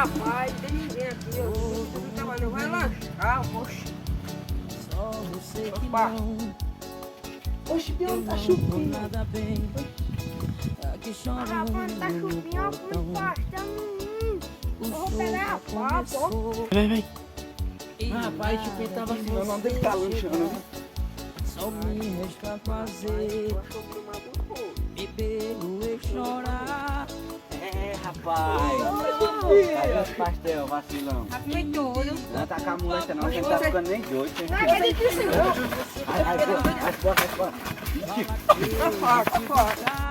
rapaz, tem ninguém aqui, eu tô trabalhando, vai lanchar, oxe. Só você que Opa. não Oxe, Deus, tá chupinho. nada bem. Aqui chora Rapaz, tá chupinho, ó, muito bastante. Eu vou pegar a pá, pô. Vai. Rapaz, chupinho tava assim, não deve estar lanchando. Só me resta fazer beber e chorar. É, rapaz. Cadê os pastel, vacilão? Foi todo. Não tá com a molesta não, você não tá ficando nem doido. Hein? Não acredito nisso, não. Vai embora. Vai fora, vai fora.